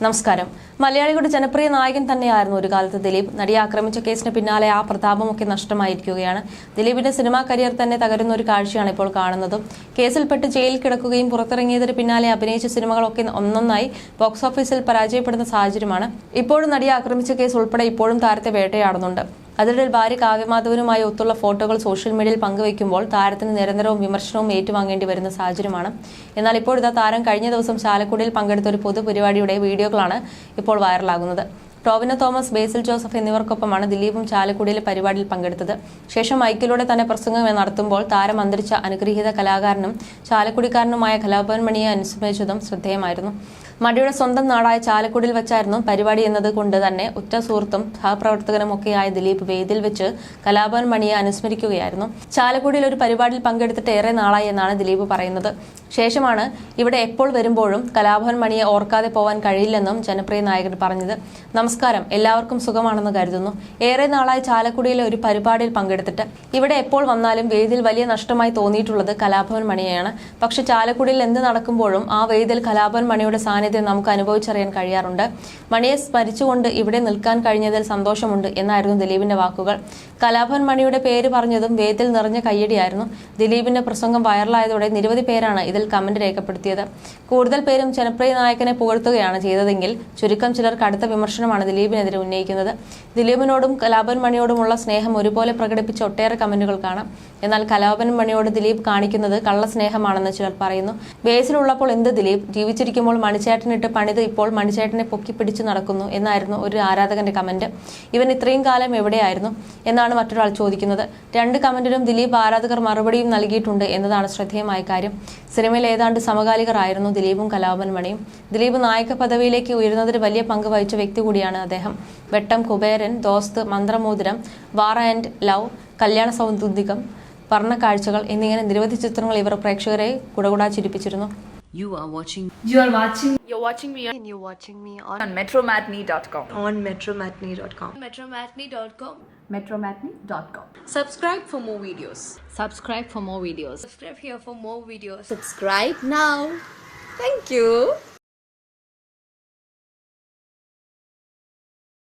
നമസ്കാരം. മലയാളികളുടെ ജനപ്രിയ നായകൻ തന്നെയായിരുന്നു ഒരു കാലത്ത് ദിലീപ്. നടിയെ ആക്രമിച്ച കേസിന് പിന്നാലെ ആ പ്രതാപമൊക്കെ നഷ്ടമായിരിക്കുകയാണ്. ദിലീപിന്റെ സിനിമാ കരിയർ തന്നെ തകരുന്ന ഒരു കാഴ്ചയാണ് ഇപ്പോൾ കാണുന്നത്. കേസിൽപ്പെട്ട് ജയിലിൽ കിടക്കുകയും പുറത്തിറങ്ങിയതിന് പിന്നാലെ അഭിനയിച്ച സിനിമകളൊക്കെ ഒന്നൊന്നായി ബോക്സ് ഓഫീസിൽ പരാജയപ്പെടുന്ന സാഹചര്യമാണ്. ഇപ്പോഴും നടിയെ ആക്രമിച്ച കേസ് ഉൾപ്പെടെ ഇപ്പോഴും താരത്തെ വേട്ടയാടുന്നുണ്ട്. അതിനിടയിൽ ഭാര്യ കാവ്യമാധവനുമായി ഒത്തുള്ള ഫോട്ടോകൾ സോഷ്യൽ മീഡിയയിൽ പങ്കുവയ്ക്കുമ്പോൾ താരത്തിന് നിരന്തരവും വിമർശനവും ഏറ്റുവാങ്ങേണ്ടി വരുന്ന സാഹചര്യമാണ്. എന്നാൽ ഇപ്പോഴിതാ താരം കഴിഞ്ഞ ദിവസം ചാലക്കുടിയിൽ പങ്കെടുത്ത ഒരു പൊതുപരിപാടിയുടെ വീഡിയോകളാണ് ഇപ്പോൾ വൈറലാകുന്നത്. ടോവിനോ തോമസ്, ബേസിൽ ജോസഫ് എന്നിവർക്കൊപ്പമാണ് ദിലീപും ചാലക്കുടിയിലെ പരിപാടിയിൽ പങ്കെടുത്തത്. ശേഷം മൈക്കിലൂടെ തന്നെ പ്രസംഗം നടത്തുമ്പോൾ താരം അന്തരിച്ച അനുഗ്രഹീത കലാകാരനും ചാലക്കുടിക്കാരനുമായ കലാഭവൻ മണിയെ അനുസ്മരിച്ചതും ശ്രദ്ധേയമായിരുന്നു. മടിയുടെ സ്വന്തം നാടായ ചാലക്കുടിയിൽ വെച്ചായിരുന്നു പരിപാടി എന്നത് കൊണ്ട് തന്നെ ഉറ്റ സുഹൃത്തും സഹപ്രവർത്തകനും ഒക്കെയായ ദിലീപ് വേദിയിൽ വെച്ച് കലാഭവൻ മണിയെ അനുസ്മരിക്കുകയായിരുന്നു. ചാലക്കുടിയിൽ ഒരു പരിപാടിയിൽ പങ്കെടുത്തിട്ട് ഏറെ നാളായി എന്നാണ് ദിലീപ് പറയുന്നത്. ശേഷമാണ് ഇവിടെ എപ്പോൾ വരുമ്പോഴും കലാഭവൻ മണിയെ ഓർക്കാതെ പോവാൻ കഴിയില്ലെന്നും ജനപ്രിയ നായകൻ പറഞ്ഞത്. നമസ്കാരം, എല്ലാവർക്കും സുഖമാണെന്ന് കരുതുന്നു. ഏറെ നാളായി ചാലക്കുടിയിലെ ഒരു പരിപാടിയിൽ പങ്കെടുത്തിട്ട് ഇവിടെ എപ്പോൾ വന്നാലും വേദിയിൽ വലിയ നഷ്ടമായി തോന്നിയിട്ടുള്ളത് കലാഭവൻ മണിയെയാണ്. പക്ഷെ ചാലക്കുടിയിൽ എന്ത് നടക്കുമ്പോഴും ആ വേദിയിൽ കലാഭവൻ മണിയുടെ സാന്നിധ്യം നമുക്ക് അനുഭവിച്ചറിയാൻ കഴിയാറുണ്ട്. മണിയെ സ്മരിച്ചുകൊണ്ട് ഇവിടെ നിൽക്കാൻ കഴിഞ്ഞതിൽ സന്തോഷമുണ്ട് എന്നായിരുന്നു ദിലീപിന്റെ വാക്കുകൾ. കലാഭവൻ മണിയുടെ പേര് പറഞ്ഞതും വേദിയിൽ നിറഞ്ഞ കയ്യടിയായിരുന്നു. ദിലീപിന്റെ പ്രസംഗം വൈറലായതോടെ നിരവധി പേരാണ് ഇതിൽ കമന്റ് രേഖപ്പെടുത്തിയത്. കൂടുതൽ പേരും ജനപ്രിയ നായകനെ പുകഴ്ത്തുകയാണ് ചെയ്തതെങ്കിൽ ചുരുക്കം ചിലർ കടുത്ത വിമർശനമാണ് ദിലീപിനെതിരെ ഉന്നയിക്കുന്നത്. ദിലീപിനോടും കലാഭവൻ മണിയോടുമുള്ള സ്നേഹം ഒരുപോലെ പ്രകടിപ്പിച്ച ഒട്ടേറെ കമന്റുകൾ കാണാം. എന്നാൽ കലാഭവൻ മണിയോട് ദിലീപ് കാണിക്കുന്നത് കള്ളസ്നേഹമാണെന്ന് ചിലർ പറയുന്നു. ബേസിലുള്ളപ്പോൾ എന്ത് ദിലീപ്, ജീവിച്ചിരിക്കുമ്പോൾ മണിച്ചേട്ടനിട്ട് പണിത് ഇപ്പോൾ മണിച്ചേട്ടനെ പൊക്കി പിടിച്ചു നടക്കുന്നു എന്നായിരുന്നു ഒരു ആരാധകന്റെ കമന്റ്. ഇവൻ ഇത്രയും കാലം എവിടെയായിരുന്നു എന്നാണ് മറ്റൊരാൾ ചോദിക്കുന്നത്. രണ്ട് കമന്റിനും ദിലീപ് ആരാധകർ മറുപടിയും നൽകിയിട്ടുണ്ട് എന്നതാണ് ശ്രദ്ധേയമായ കാര്യം. സിനിമയിൽ ഏതാണ്ട് സമകാലികരായിരുന്നു ദിലീപും കലാഭവൻ മണിയും. ദിലീപ് നായക പദവിയിലേക്ക് ഉയരുന്നതിന് വലിയ പങ്ക് വഹിച്ച വ്യക്തി കൂടിയാണ് അദ്ദേഹം. വെട്ടം, കുബേരൻ, ദോസ്ത്, മന്ത്രമോതിരം, വാർ ആൻഡ് ലവ്, കല്യാണ സൗന്ദര്യം, വർണ്ണക്കാഴ്ചകൾ എന്നിങ്ങനെ നിരവധി ചിത്രങ്ങൾ ഇവർ പ്രേക്ഷകരെ കുടകുടാ ചിരിപ്പിച്ചിരുന്നു. You're watching me on metromatney.com. metromatney.com. Subscribe for more videos. Subscribe for more videos. Subscribe here for more videos. Subscribe now. Thank you.